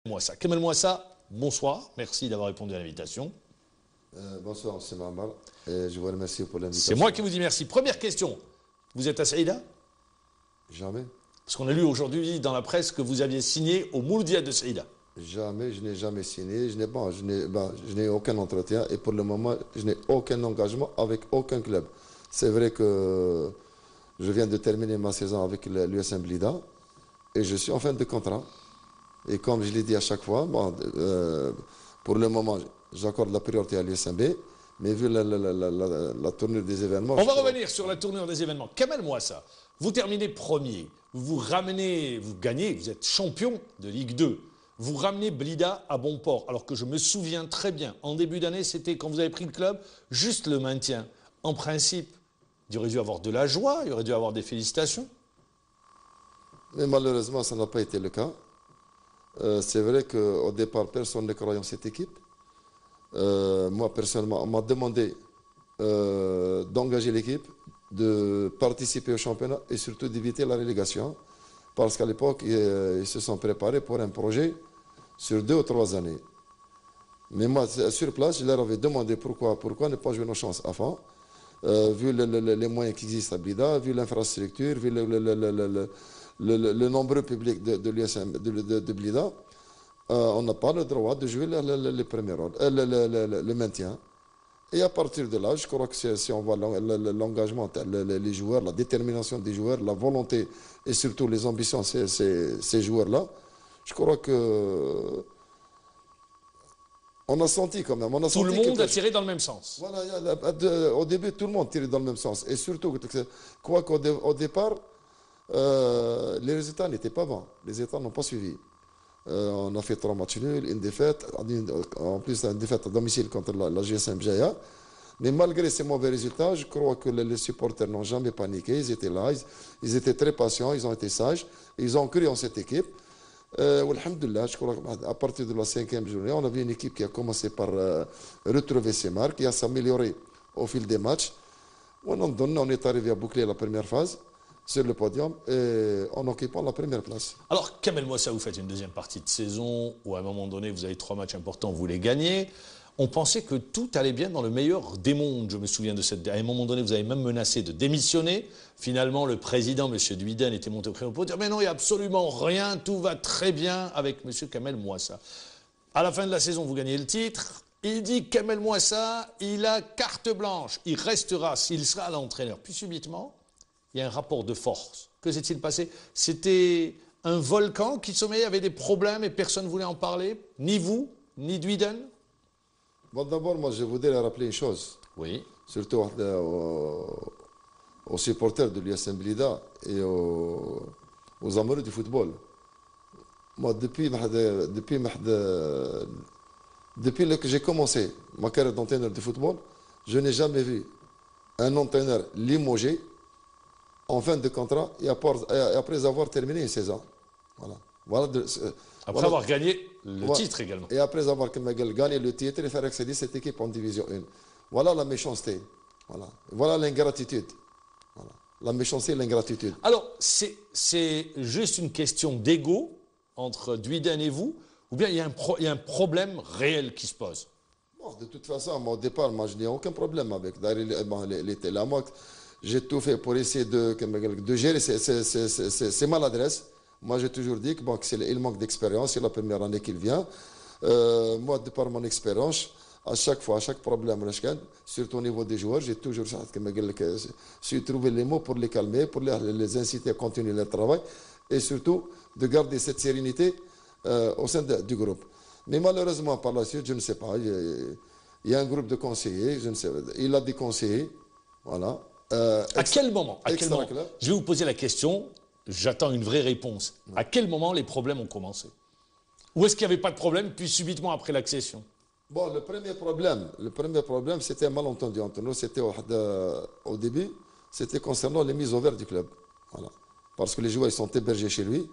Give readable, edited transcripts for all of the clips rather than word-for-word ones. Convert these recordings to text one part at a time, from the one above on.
Mouassa. Kamel Mouassa, bonsoir, merci d'avoir répondu à l'invitation. Bonsoir, M. Mamar, et je vous remercie pour l'invitation. C'est moi qui vous dis merci. Première question, vous êtes à Saïda? Jamais. Parce qu'on a lu aujourd'hui dans la presse que vous aviez signé au Mouloudia de Saïda. Jamais, je n'ai jamais signé, je n'ai aucun entretien et pour le moment, je n'ai aucun engagement avec aucun club. C'est vrai que je viens de terminer ma saison avec l'USM Blida et je suis en fin de contrat. Et comme je l'ai dit à chaque fois, pour le moment, j'accorde la priorité à l'USMB, mais vu la tournure des événements... On va revenir sur la tournure des événements. Kamel Mouassa, vous terminez premier, vous ramenez, vous gagnez, vous êtes champion de Ligue 2. Vous ramenez Blida à bon port, alors que je me souviens très bien, en début d'année, c'était quand vous avez pris le club, juste le maintien. En principe, il aurait dû avoir de la joie, il aurait dû avoir des félicitations. Mais malheureusement, ça n'a pas été le cas. C'est vrai qu'au départ, personne ne croyait en cette équipe. Moi, personnellement, on m'a demandé d'engager l'équipe, de participer au championnat et surtout d'éviter la relégation. Parce qu'à l'époque, ils se sont préparés pour un projet sur 2 ou 3 années. Mais moi, sur place, je leur avais demandé pourquoi ne pas jouer nos chances avant, vu les moyens qui existent à Blida, vu l'infrastructure, vu le nombreux public de l'USM de Blida, on n'a pas le droit de jouer le premier rôle, le maintien. Et à partir de là, je crois que si on voit l'engagement, les joueurs, la détermination des joueurs, la volonté et surtout les ambitions de ces joueurs-là, je crois que on a senti quand même. Tout le monde a tiré dans le même sens. Voilà, au début, tout le monde tirait dans le même sens. Et surtout, quoi qu'au départ, les résultats n'étaient pas bons. Les résultats n'ont pas suivi. On a fait 3 matchs nuls, une défaite, en plus une défaite à domicile contre la GSM Bjaya. Mais malgré ces mauvais résultats, je crois que les supporters n'ont jamais paniqué. Ils étaient là, ils étaient très patients, ils ont été sages, ils ont cru en cette équipe. Alhamdulillah, je crois qu'à partir de la 5e journée, on avait une équipe qui a commencé par retrouver ses marques, qui a s'amélioré au fil des matchs. On est arrivé à boucler la première phase sur le podium et en occupant la première place. Alors, Kamel Mouassa, vous faites une deuxième partie de saison où à un moment donné, vous avez 3 matchs importants, vous les gagnez. On pensait que tout allait bien dans le meilleur des mondes. Je me souviens de cette... À un moment donné, vous avez même menacé de démissionner. Finalement, le président, M. Duiden, était monté au créneau pour dire « Mais non, il n'y a absolument rien, tout va très bien avec M. Kamel Mouassa ». À la fin de la saison, vous gagnez le titre. Il dit « Kamel Mouassa, il a carte blanche, il restera, s'il sera l'entraîneur ». Puis subitement, il y a un rapport de force. Que s'est-il passé? C'était un volcan qui sommeillait, avait des problèmes et personne ne voulait en parler. Ni vous, ni Duiden. Bon, d'abord, moi, je voudrais rappeler une chose. Oui. Surtout aux supporters de l'USM Blida et aux amoureux du football. Moi, depuis que j'ai commencé ma carrière d'entraîneur de football, je n'ai jamais vu un entraîneur limogé en fin de contrat et après avoir terminé une saison. Après avoir gagné le titre également. Et après avoir gagné le titre et faire accéder cette équipe en division 1. Voilà la méchanceté. Voilà l'ingratitude. Voilà. La méchanceté et l'ingratitude. Alors, c'est juste une question d'ego entre Duiden et vous, ou bien il y a un problème réel qui se pose? Bon, de toute façon, moi, au départ, je n'ai aucun problème avec. Là, moi, j'ai tout fait pour essayer de gérer ces maladresses. Moi, j'ai toujours dit qu'il manque d'expérience. C'est la première année qu'il vient. Moi, de par mon expérience, à chaque fois, à chaque problème, surtout au niveau des joueurs, j'ai toujours su trouver les mots pour les calmer, pour les inciter à continuer leur travail et surtout de garder cette sérénité au sein du groupe. Mais malheureusement, par la suite, je ne sais pas, il y a un groupe de conseillers, je ne sais pas, il a des conseillers, voilà. À quel moment Je vais vous poser la question, j'attends une vraie réponse. À quel moment les problèmes ont commencé? Ou est-ce qu'il n'y avait pas de problème, puis subitement après l'accession? Bon, le premier problème, c'était un malentendu entre nous. C'était au début, c'était concernant les mises au vert du club. Voilà. Parce que les joueurs ils sont hébergés chez lui.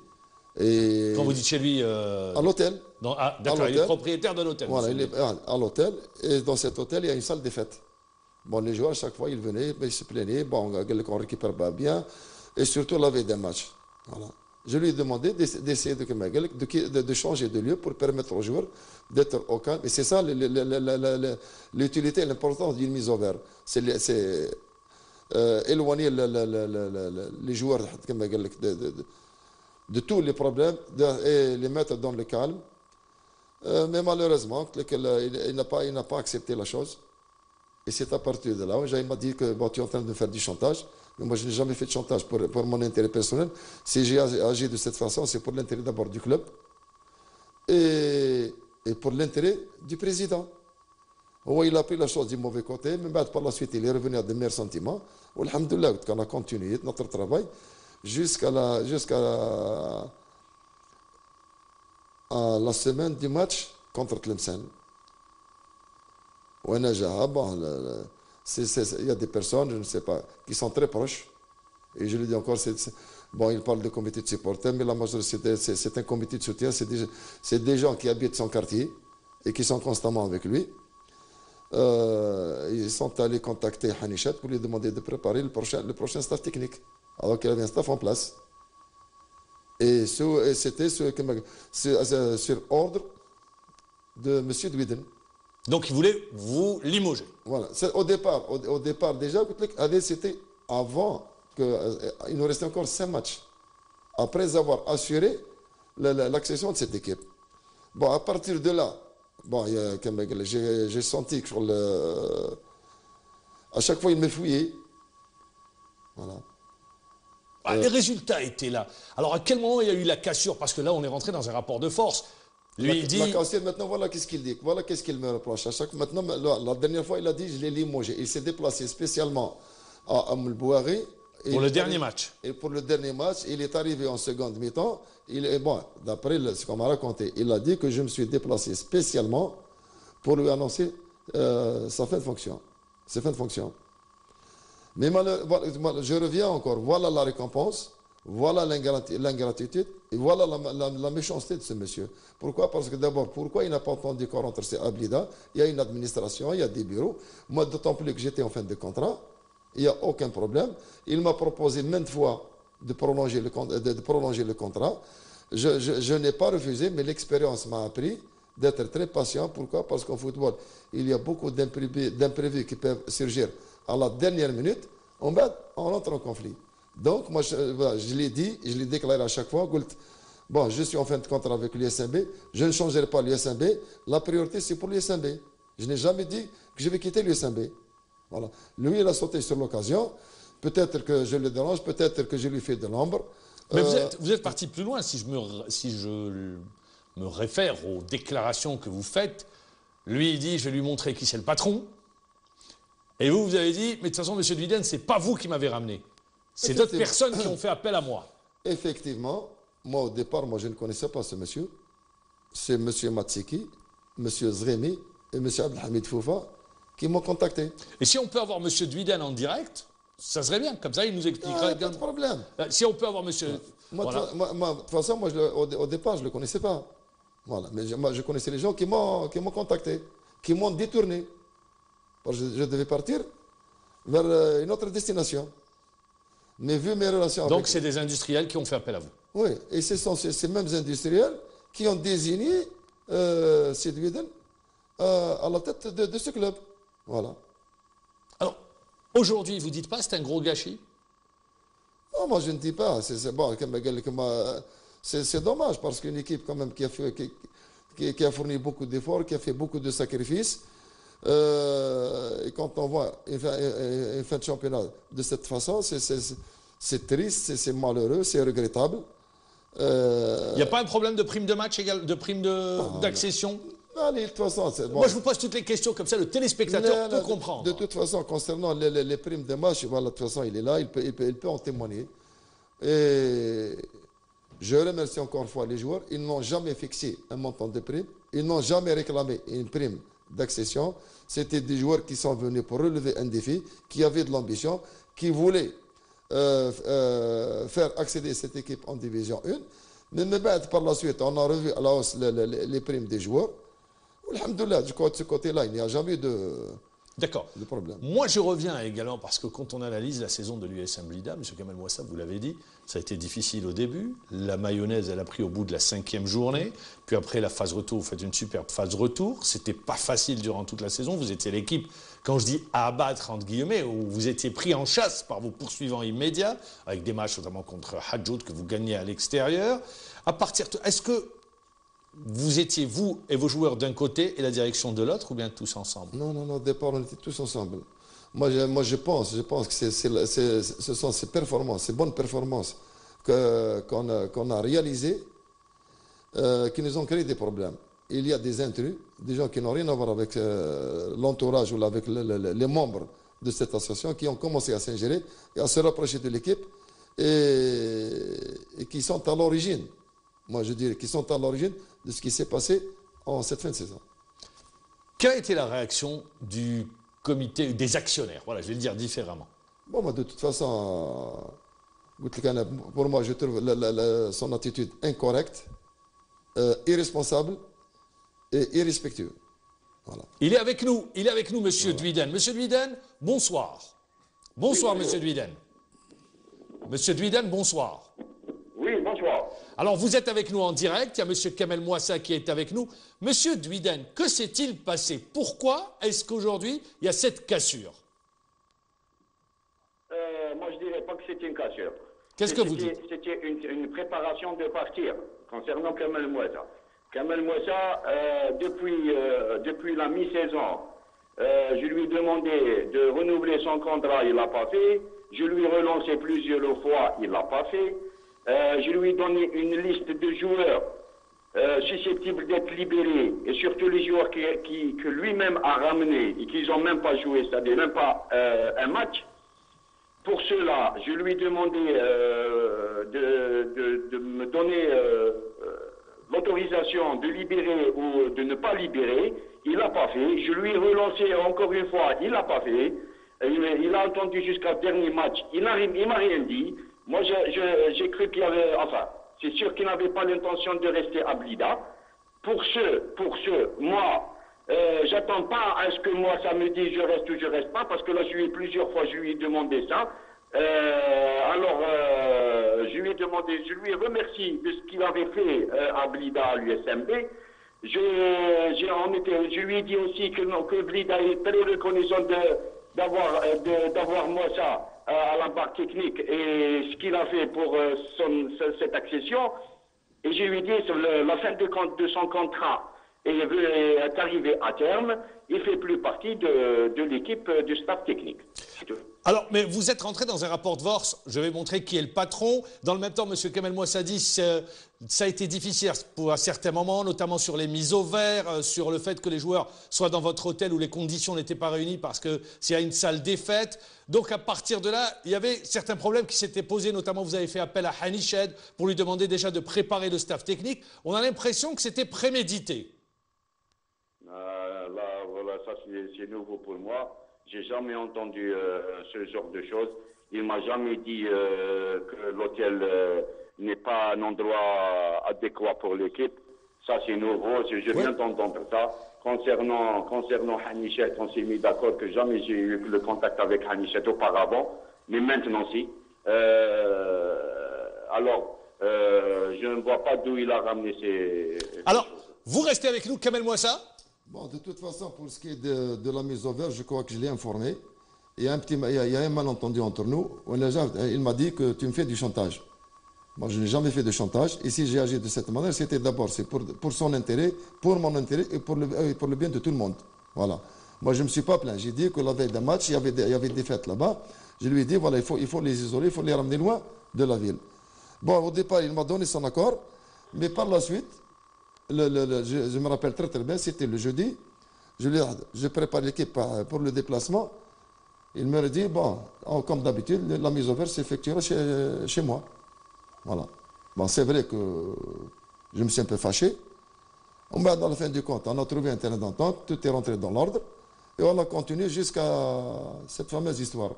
Et quand vous dites chez lui à l'hôtel. D'accord, il est propriétaire de l'hôtel. Voilà, il est à l'hôtel. Et dans cet hôtel, il y a une salle des fêtes. Bon, les joueurs, à chaque fois, ils venaient, ils se plaignaient. Bon, on récupère pas bien. Et surtout la veille des matchs. Voilà. je lui ai demandé d'essayer de changer de lieu pour permettre aux joueurs d'être au calme. Et c'est ça l'utilité et l'importance d'une mise au vert. C'est éloigner les joueurs de tous les problèmes et les mettre dans le calme. Mais malheureusement, il n'a pas accepté la chose. Et c'est à partir de là, il m'a dit que bon, tu es en train de faire du chantage. Mais moi, je n'ai jamais fait de chantage pour mon intérêt personnel. Si j'ai agi de cette façon, c'est pour l'intérêt d'abord du club et pour l'intérêt du président. Il a pris la chose du mauvais côté, mais par la suite, il est revenu à de meilleurs sentiments. Alhamdoulilah, on a continué notre travail jusqu'à la semaine du match contre Tlemcen. Il y a des personnes, je ne sais pas, qui sont très proches. Et je le dis encore, bon, il parle de comité de supporters, mais la majorité, c'est un comité de soutien. C'est des gens qui habitent son quartier et qui sont constamment avec lui. Ils sont allés contacter Hanichat pour lui demander de préparer le prochain staff technique, alors qu'il avait un staff en place. Et c'était sur ordre de M. Dwiden. Donc il voulait vous limoger. Voilà. Au départ déjà, c'était avant qu'il nous restait encore 5 matchs. Après avoir assuré l'accession de cette équipe. Bon, à partir de là, bon, j'ai senti que à chaque fois, il me fouillait. Voilà. Les résultats étaient là. Alors à quel moment il y a eu la cassure? Parce que là, on est rentré dans un rapport de force. Lui, il dit... La cassure, maintenant, voilà qu'est-ce qu'il dit. Voilà qu'est-ce qu'il me reproche. Maintenant, la dernière fois, il a dit, je l'ai limogé. Il s'est déplacé spécialement à Amoulbouari. Pour le dernier match. Et pour le dernier match, il est arrivé en seconde mi-temps. Bon, d'après ce qu'on m'a raconté, il a dit que je me suis déplacé spécialement pour lui annoncer sa fin de fonction. Ses fins de fonction. Mais je reviens encore. Voilà la récompense. Voilà l'ingratitude et voilà la méchanceté de ce monsieur. Pourquoi? Parce que d'abord, pourquoi il n'a pas entendu qu'on rentre chez Ablida? Il y a une administration, il y a des bureaux. Moi, d'autant plus que j'étais en fin de contrat, il n'y a aucun problème. Il m'a proposé maintes fois de prolonger le contrat. Je n'ai pas refusé, mais l'expérience m'a appris d'être très patient. Pourquoi? Parce qu'en football, il y a beaucoup d'imprévus qui peuvent surgir à la dernière minute. On rentre en conflit. Donc, moi, je l'ai dit, je l'ai déclaré à chaque fois. Bon, je suis en fin de contrat avec l'USMB, je ne changerai pas l'USMB. La priorité, c'est pour l'USMB. Je n'ai jamais dit que je vais quitter l'USMB. Voilà. Lui, il a sauté sur l'occasion. Peut-être que je le dérange, peut-être que je lui fais de l'ombre. Mais vous êtes parti plus loin. Si je me réfère aux déclarations que vous faites, lui, il dit, je vais lui montrer qui c'est le patron. Et vous avez dit, mais de toute façon, M. Dwiden, c'est pas vous qui m'avez ramené. C'est d'autres personnes qui ont fait appel à moi. Effectivement, moi au départ, je ne connaissais pas ce monsieur. C'est M. Matsiki, M. Zremi et M. Abdelhamid Foufa qui m'ont contacté. Et si on peut avoir M. Dwiden en direct, ça serait bien. Comme ça, il nous expliquera. Pas de problème. Si on peut avoir M. Voilà. De toute façon, au départ, je ne le connaissais pas. Voilà. Mais je connaissais les gens qui m'ont contacté, qui m'ont détourné. Parce que je devais partir vers une autre destination. Mais vu mes relations avec... Donc c'est des industriels qui ont fait appel à vous. Oui, et ce sont ces mêmes industriels qui ont désigné Sidwiden à la tête de ce club. Voilà. Alors, aujourd'hui, vous ne dites pas c'est un gros gâchis? Non, moi je ne dis pas. C'est dommage parce qu'une équipe quand même qui a fourni beaucoup d'efforts, qui a fait beaucoup de sacrifices, et quand on voit une fin de championnat de cette façon, c'est triste, c'est malheureux, c'est regrettable. Il n'y a pas un problème de prime de match, de prime d'accession? Allez, de toute façon, bon. Moi, je vous pose toutes les questions comme ça, le téléspectateur peut comprendre. De toute façon, concernant les primes de match, voilà, de toute façon, il est là, il peut en témoigner. Et je remercie encore une fois les joueurs. Ils n'ont jamais fixé un montant de prime. Ils n'ont jamais réclamé une prime d'accession. C'était des joueurs qui sont venus pour relever un défi, qui avaient de l'ambition, qui voulaient faire accéder cette équipe en division 1. Mais par la suite, on a revu à la hausse les primes des joueurs. Alhamdoulilah, de ce côté-là, il n'y a jamais eu D'accord. le problème. Moi, je reviens également parce que quand on analyse la saison de l'USM Blida, M. Kamel Mouassa, vous l'avez dit, ça a été difficile au début. La mayonnaise, elle a pris au bout de la 5e journée. Puis après la phase retour, vous faites une superbe phase retour. C'était pas facile durant toute la saison. Vous étiez l'équipe, quand je dis à abattre, entre guillemets, où vous étiez pris en chasse par vos poursuivants immédiats, avec des matchs notamment contre Hadjoud que vous gagnez à l'extérieur. Est-ce que vous étiez, vous et vos joueurs d'un côté et la direction de l'autre, ou bien tous ensemble? Non, au départ, on était tous ensemble. Moi, je pense que ce sont ces performances, ces bonnes performances qu'on a réalisées qui nous ont créé des problèmes. Il y a des intrus, des gens qui n'ont rien à voir avec l'entourage ou avec les membres de cette association qui ont commencé à s'ingérer et à se rapprocher de l'équipe et qui sont à l'origine, moi je dirais, qui sont à l'origine de ce qui s'est passé en cette fin de saison. Quelle a été la réaction du comité, des actionnaires? Voilà, je vais le dire différemment. Bon, de toute façon, pour moi, je trouve son attitude incorrecte, irresponsable et irrespectueuse. Voilà. Il est avec nous, Monsieur Duiden. Monsieur Duiden, bonsoir. Bonsoir, oui, Monsieur Duiden. Monsieur Duiden, bonsoir. Oui, bonsoir. Alors, vous êtes avec nous en direct. Il y a Monsieur Kamel Mouassa qui est avec nous. Monsieur Duiden, que s'est-il passé? Pourquoi est-ce qu'aujourd'hui, il y a cette cassure? Moi, je ne dirais pas que c'est une cassure. Qu'est-ce que vous dites? C'était une préparation de partir concernant Kamel Mouassa. Kamel Mouassa, depuis la mi-saison, je lui ai demandé de renouveler son contrat, il ne l'a pas fait. Je lui ai relancé plusieurs fois, il ne l'a pas fait. Je lui ai donné une liste de joueurs susceptibles d'être libérés, et surtout les joueurs que lui-même a ramenés et qui n'ont même pas joué, c'est-à-dire même pas un match. Pour cela, je lui ai demandé de me donner l'autorisation de libérer ou de ne pas libérer. Il n'a pas fait. Je lui ai relancé encore une fois, il n'a pas fait. Il a attendu jusqu'au dernier match. Il m'a rien dit. Moi, j'ai cru qu'il y avait... Enfin, c'est sûr qu'il n'avait pas l'intention de rester à Blida. Pour ce, moi, j'attends pas à ce que moi, ça me dise je reste ou je reste pas, parce que là, plusieurs fois, je lui ai demandé ça. Je lui ai demandé, je lui ai remercié de ce qu'il avait fait à Blida, à l'USMB. Je lui ai dit aussi que Blida est très reconnaissant d'avoir moi ça à la barre technique et ce qu'il a fait pour cette accession. Et je lui ai dit, la fin de son contrat est arrivée à terme, il ne fait plus partie de l'équipe du staff technique. Alors, mais vous êtes rentré dans un rapport de force, je vais montrer qui est le patron. Dans le même temps, M. Kamel Mouassa dit que ça a été difficile pour un certain moment, notamment sur les mises au vert, sur le fait que les joueurs soient dans votre hôtel où les conditions n'étaient pas réunies parce que c'est une salle des fêtes. Donc à partir de là, il y avait certains problèmes qui s'étaient posés, notamment vous avez fait appel à Hani Ched pour lui demander déjà de préparer le staff technique. On a l'impression que c'était prémédité. Là, voilà, ça c'est nouveau pour moi. J'ai jamais entendu ce genre de choses. Il m'a jamais dit que l'hôtel n'est pas un endroit adéquat pour l'équipe. Ça c'est nouveau. Je viens d'entendre ça. Concernant Hanichet, on s'est mis d'accord que jamais j'ai eu le contact avec Hanichet auparavant, mais maintenant si. Alors, je ne vois pas d'où il a ramené ces... Alors, vous restez avec nous, Kamel Mouassa? Bon, de toute façon, pour ce qui est de la mise au vert, je crois que je l'ai informé. Il y a un malentendu entre nous. Il m'a dit que tu me fais du chantage. Moi, je n'ai jamais fait de chantage. Et si j'ai agi de cette manière, c'était d'abord pour son intérêt, pour mon intérêt et pour le bien de tout le monde. Voilà. Moi, je ne me suis pas plaint. J'ai dit que la veille d'un match, il y avait des fêtes là-bas. Je lui ai dit, voilà, il faut les isoler, il faut les ramener loin de la ville. Bon, au départ, il m'a donné son accord. Mais par la suite... je me rappelle très bien, c'était le jeudi. Je prépare l'équipe pour le déplacement. Il me dit, bon, comme d'habitude, la mise au vert s'effectuera chez moi. Voilà. Bon, c'est vrai que je me suis un peu fâché. Dans la fin du compte, on a trouvé un terrain d'entente, tout est rentré dans l'ordre. Et on a continué jusqu'à cette fameuse histoire.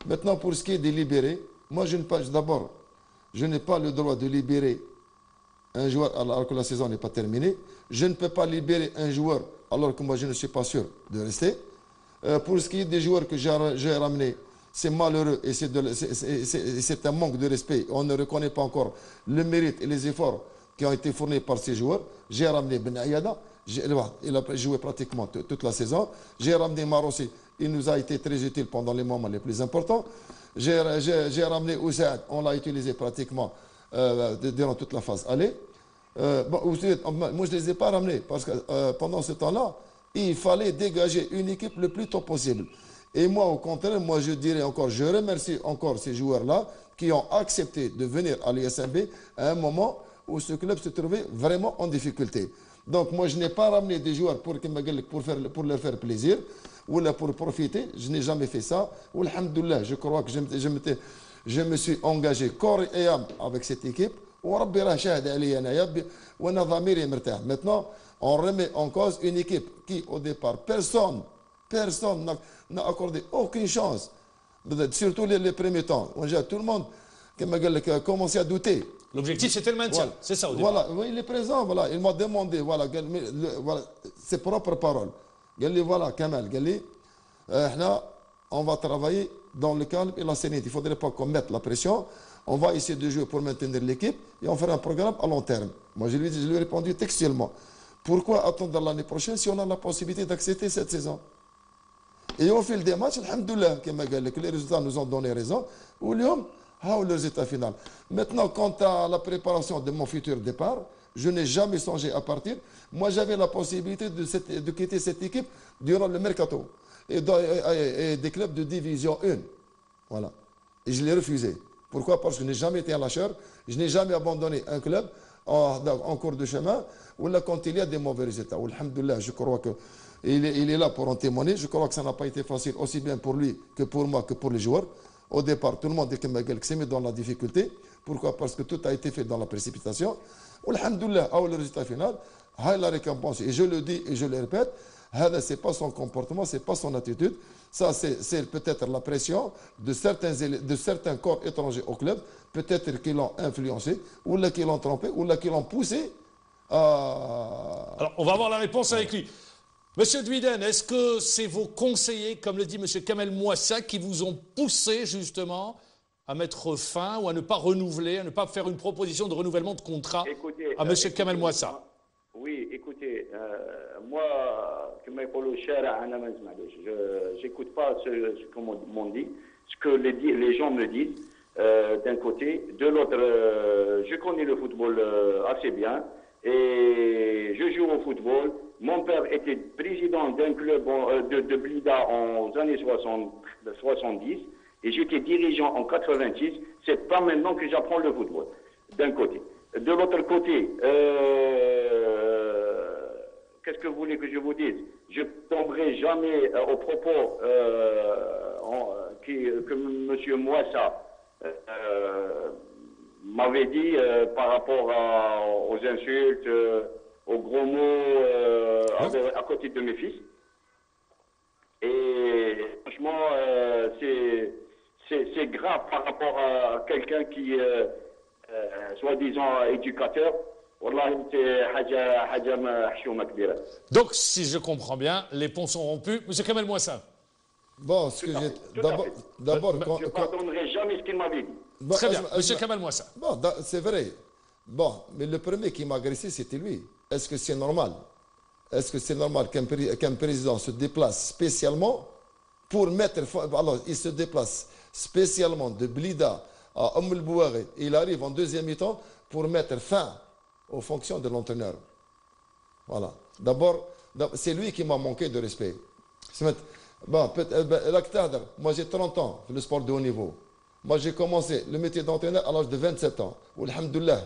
Maintenant, pour ce qui est des libérés, moi, d'abord, je n'ai pas le droit de libérer un joueur alors que la saison n'est pas terminée. Je ne peux pas libérer un joueur alors que moi je ne suis pas sûr de rester. Pour ce qui est des joueurs que j'ai ramenés, c'est malheureux et c'est un manque de respect. On ne reconnaît pas encore le mérite et les efforts qui ont été fournis par ces joueurs. J'ai ramené Ben Ayada, il a joué pratiquement toute la saison. J'ai ramené Marossi, il nous a été très utile pendant les moments les plus importants. J'ai ramené Oussaad, on l'a utilisé pratiquement durant toute la phase aller. Moi, je ne les ai pas ramenés parce que pendant ce temps-là, il fallait dégager une équipe le plus tôt possible. Et moi, au contraire, moi je dirais encore, je remercie encore ces joueurs-là qui ont accepté de venir à l'ISMB à un moment où ce club se trouvait vraiment en difficulté. Donc moi, je n'ai pas ramené des joueurs pour leur faire plaisir ou là pour profiter. Je n'ai jamais fait ça. Alhamdoulilah, je crois que je me suis engagé corps et âme avec cette équipe. Maintenant, on remet en cause une équipe qui, au départ, personne n'a accordé aucune chance. Surtout les premiers temps. Tout le monde a commencé à douter. L'objectif, c'était le maintien. Voilà. C'est ça, au départ. Voilà, oui, il est présent. Voilà. Il m'a demandé, voilà, ses propres paroles. Il dit, voilà, Kamal, on va travailler dans le calme et la sérénité. Il ne faudrait pas qu'on mette la pression. On va essayer de jouer pour maintenir l'équipe et on fera un programme à long terme. Moi, je lui ai répondu textuellement. Pourquoi attendre l'année prochaine si on a la possibilité d'accepter cette saison? Et au fil des matchs, alhamdoulilah, que les résultats nous ont donné raison. Ou le résultat final. Maintenant, quant à la préparation de mon futur départ, je n'ai jamais songé à partir. Moi, j'avais la possibilité de quitter cette équipe durant le mercato et des clubs de division 1. Voilà. Et je l'ai refusé. Pourquoi? Parce que je n'ai jamais été un lâcheur. Je n'ai jamais abandonné un club en cours de chemin ou là quand il y a des mauvais résultats. Alhamdoulilah, je crois qu'il est là pour en témoigner. Je crois que ça n'a pas été facile aussi bien pour lui que pour moi que pour les joueurs. Au départ, tout le monde s'est mis dans la difficulté. Pourquoi? Parce que tout a été fait dans la précipitation. Alhamdoulilah, le résultat final, la récompense. Et je le dis et je le répète, ce n'est pas son comportement, ce n'est pas son attitude. Ça, c'est peut-être la pression de certains corps étrangers au club, peut-être qu'ils l'ont influencé, ou là qu'ils l'ont trompé, ou là qu'ils l'ont poussé à... Alors, on va avoir la réponse avec lui. Monsieur Duiden, est-ce que c'est vos conseillers, comme le dit Monsieur Kamel Mouassa, qui vous ont poussé justement à mettre fin ou à ne pas renouveler, à ne pas faire une proposition de renouvellement de contrat à Monsieur Kamel Mouassa? Oui, écoutez, moi, comme je n'écoute pas ce qu'on m'ont dit, ce que les gens me disent d'un côté. De l'autre, je connais le football assez bien et je joue au football. Mon père était président d'un club de Blida en années 70 et j'étais dirigeant en 86. C'est pas maintenant que j'apprends le football, d'un côté. De l'autre côté, qu'est-ce que vous voulez que je vous dise? Je ne tomberai jamais aux propos que M. Mouassa m'avait dit par rapport aux insultes, aux gros mots à côté de mes fils. Et franchement, c'est grave par rapport à quelqu'un qui, soi-disant éducateur. Donc, si je comprends bien, les ponts sont rompus. Monsieur Kamel Mouassa. Bon, ce que d'abord, je ne pardonnerai jamais ce qu'il m'avait dit. Très bien, Monsieur Kamel Mouassa. Bon, c'est vrai. Bon, mais le premier qui m'a agressé, c'était lui. Est-ce que c'est normal? Est-ce que c'est normal qu'un président se déplace spécialement pour mettre... Alors, il se déplace spécialement de Blida à Oum el-Bouaghi. Il arrive en deuxième mi-temps pour mettre fin aux fonctions de l'entraîneur. Voilà. D'abord, c'est lui qui m'a manqué de respect. Bon, moi j'ai 30 ans dans le sport de haut niveau. Moi j'ai commencé le métier d'entraîneur à l'âge de 27 ans. Alhamdoulilah,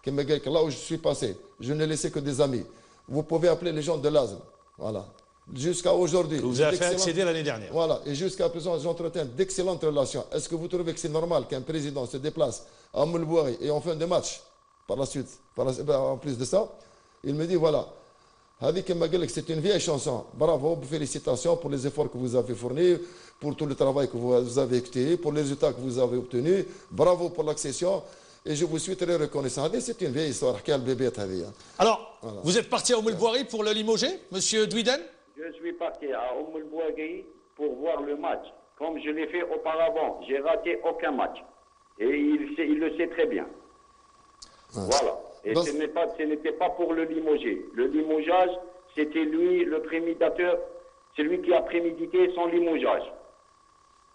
là où je suis passé, je n'ai laissé que des amis. Vous pouvez appeler les gens de l'ASM. Voilà. Jusqu'à aujourd'hui. Vous avez fait accéder l'année dernière. Voilà. Et jusqu'à présent, j'entretiens d'excellentes relations. Est-ce que vous trouvez que c'est normal qu'un président se déplace à Oum el-Bouaghi et en fin de match, par la suite, en plus de ça, il me dit voilà, c'est une vieille chanson. Bravo, félicitations pour les efforts que vous avez fournis, pour tout le travail que vous avez effectué, pour les résultats que vous avez obtenus. Bravo pour l'accession. Et je vous suis très reconnaissant. C'est une vieille histoire. Alors, vous êtes parti à Oum el-Bouaghi pour le limoger, Monsieur Duiden? Je suis parti à Oum el-Bouaghi pour voir le match, comme je l'ai fait auparavant. J'ai raté aucun match. Et il le sait très bien. Voilà. Et ce n'était pas pour le limoger. Le limogeage, c'était lui, le préméditateur, c'est lui qui a prémédité son limogeage.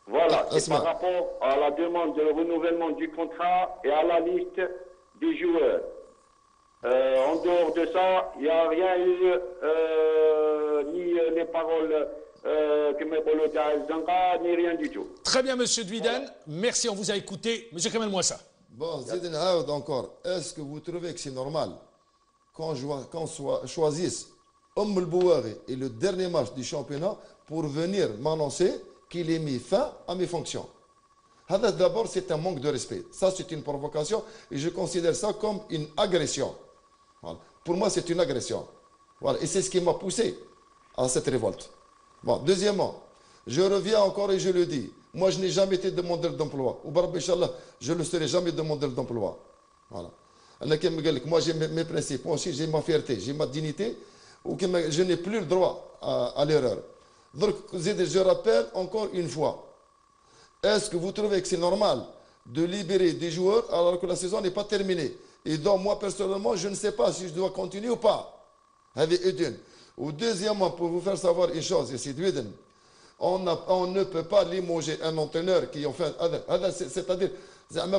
Voilà, c'est par rapport à la demande de renouvellement du contrat et à la liste des joueurs. En dehors de ça, il n'y a rien eu, ni les paroles ni rien du tout. Très bien, monsieur Dwiden. Merci, on vous a écouté. Monsieur Kamel Mouassa. Bon, Zidane Haoud encore. Est-ce que vous trouvez que c'est normal qu'on choisisse El Bouari et le dernier match du championnat pour venir m'annoncer qu'il ait mis fin à mes fonctions? D'abord, c'est un manque de respect. Ça, c'est une provocation et je considère ça comme une agression. Voilà. Pour moi, c'est une agression. Voilà. Et c'est ce qui m'a poussé à cette révolte. Bon, deuxièmement, je reviens encore et je le dis. Moi, je n'ai jamais été demandeur d'emploi. Ou Barab Inch'Allah, je ne serai jamais demandeur d'emploi. Voilà. Moi, j'ai mes principes. Moi aussi, j'ai ma fierté, j'ai ma dignité. Je n'ai plus le droit à l'erreur. Donc, je rappelle encore une fois. Est-ce que vous trouvez que c'est normal de libérer des joueurs alors que la saison n'est pas terminée? Et donc, moi, personnellement, je ne sais pas si je dois continuer ou pas. Avec Eden. Ou deuxièmement, pour vous faire savoir une chose, et c'est Eden, on ne peut pas limoger un entraîneur qui en fait, c'est-à-dire,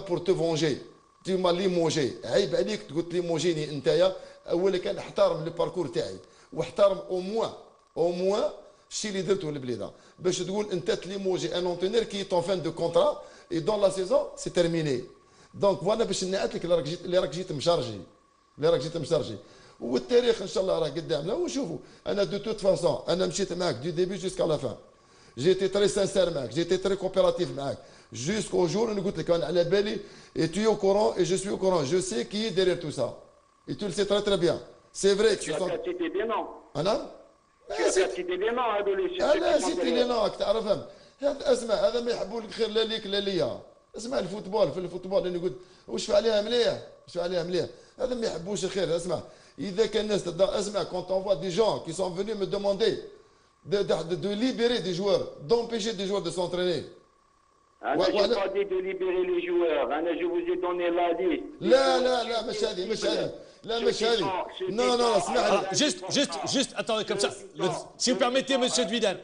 pour te venger. Tu m'as limogé. عيب عليك تقول ليموجيني انت اول كان احترم الباركور تاعي واحترم au moins الشيء اللي درته للبليده باش تقول انت تليموجي ان انترينور كي est en fin de contrat et dans la saison c'est terminé. Donc voilà باش نعت لك اللي راك جيت مشارجي والتاريخ ان شاء الله راه قدامنا وشوفوا انا دو توت فاسون انا مشيت معاك du début jusqu'à la fin. J'ai été très sincère معاك, j'ai été très coopératif معاك jusqu'au jour où قلت لك انا على بالي et tu es au courant et je suis au courant, je sais qui est derrière tout ça et tu le sais très très bien. C'est vrai que tu as cité des noms. انا tu as cité des noms هذول انا سيتي لي نوع تعرفهم. اسمع هذا ما يحبوا لك خير لا ليك لا ليا. اسمع الفوتبول في الفوتبول اللي قلت واش عليها مليح هذا ما يحبوش الخير. اسمع اذا كان الناس اسمع quand on voit des gens qui sont venus me demander de libérer des joueurs, d'empêcher des joueurs de s'entraîner. Je n'ai pas dit de libérer les joueurs. Je vous ai donné la liste. لا مش هذه. Non, اسمع. Juste, attendez comme ça. Si vous permettez, monsieur Dwiden.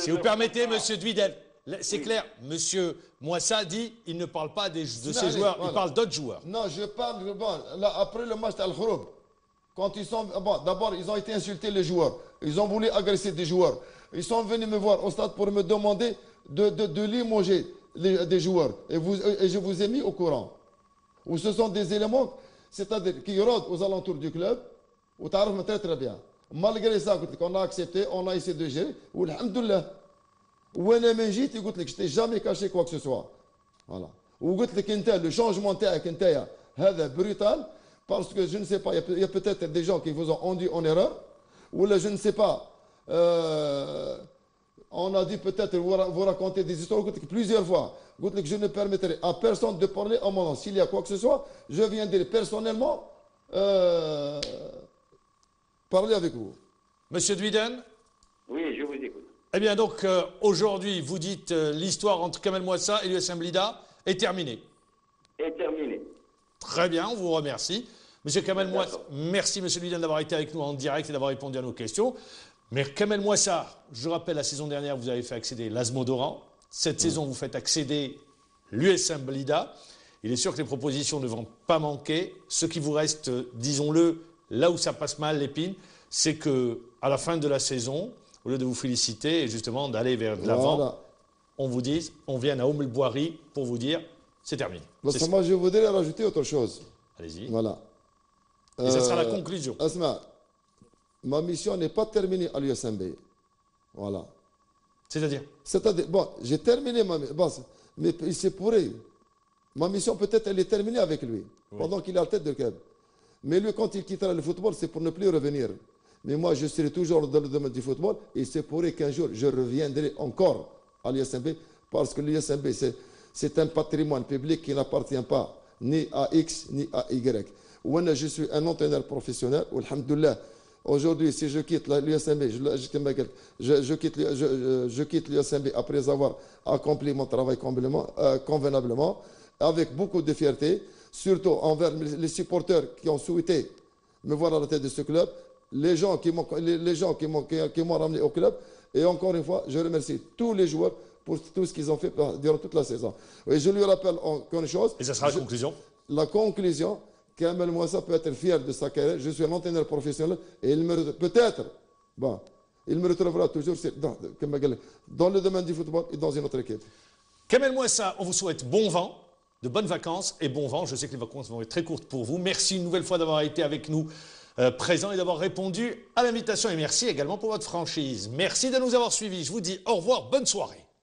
Si vous permettez, monsieur Dwiden. C'est clair, monsieur Mouassa dit il ne parle pas de ces joueurs, il parle d'autres joueurs. Non, je parle, là, après le match d'Al-Khoroub, quand ils sont. Bon, d'abord, ils ont été insultés, les joueurs. Ils ont voulu agresser des joueurs. Ils sont venus me voir au stade pour me demander de limoger des joueurs. Et je vous ai mis au courant. Où ce sont des éléments, c'est-à-dire qui rôdent aux alentours du club, où tu arrives très très bien. Malgré ça, on a accepté, on a essayé de gérer. Alhamdoulilah. وانا من جيت قلت لك je jamais caché quoi que ce soit. Voilà. وقلت لك انت le changement تاعك انت هذا brutal parce que je ne sais pas il y a peut-être des gens qui vous ont induit en erreur ou là je ne sais pas on a dit peut-être vous raconter des histoires قلت لك plusieurs fois قلت لك je ne permettrai à personne de parler en mon nom. S'il y a quoi que ce soit je viendrai personnellement parler avec vous. Monsieur Dwiden. Oui, je vous écoute. Eh bien donc aujourd'hui vous dites l'histoire entre Kamel Mouassa et l'USM Blida est terminée. Est terminée. Très bien, on vous remercie. Monsieur Kamel Mouassa, merci monsieur Dwiden d'avoir été avec nous en direct et d'avoir répondu à nos questions. Mais Kamel Mouassa, je rappelle la saison dernière vous avez fait accéder l'Asmodoran. Cette saison vous faites accéder l'USM Blida. Il est sûr que les propositions ne vont pas manquer. Ce qui vous reste, disons-le, là où ça passe mal l'épine, c'est que à la fin de la saison, au lieu de vous féliciter et justement d'aller vers de l'avant, on vous dise, on vient à El Bouari pour vous dire, c'est terminé. Moi, je voudrais rajouter autre chose. Allez-y. Voilà. Et ça sera la conclusion. Asma, ma mission n'est pas terminée à l'USMB. Voilà. C'est-à-dire, bon, j'ai terminé ma mission. Bon, mais il se pourrait. Ma mission, peut-être, elle est terminée avec lui, pendant qu'il est à la tête de club. Mais lui, quand il quittera le football, c'est pour ne plus revenir. Mais moi, je serai toujours dans le domaine du football et c'est pourrait qu'un jour, je reviendrai encore à l'USMB parce que l'USMB, c'est un patrimoine public qui n'appartient pas ni à X ni à Y. Ou je suis un entraîneur professionnel, alhamdoulilah, Aujourd'hui, si je quitte l'USMB, je quitte l'USMB après avoir accompli mon travail convenablement, avec beaucoup de fierté, surtout envers les supporters qui ont souhaité me voir à la tête de ce club, les gens qui m'ont ramené au club. Et encore une fois, je remercie tous les joueurs pour tout ce qu'ils ont fait durant toute la saison. Et je lui rappelle encore une chose. Et ça sera la conclusion? La conclusion, Kamel Mouassa peut être fier de sa carrière. Je suis un entraîneur professionnel et il me peut-être, bon, il me retrouvera toujours dans le domaine du football et dans une autre équipe. Kamel Mouassa, on vous souhaite bon vent, de bonnes vacances et bon vent. Je sais que les vacances vont être très courtes pour vous. Merci une nouvelle fois d'avoir été avec nous présent et d'avoir répondu à l'invitation. Et merci également pour votre franchise. Merci de nous avoir suivis. Je vous dis au revoir, bonne soirée.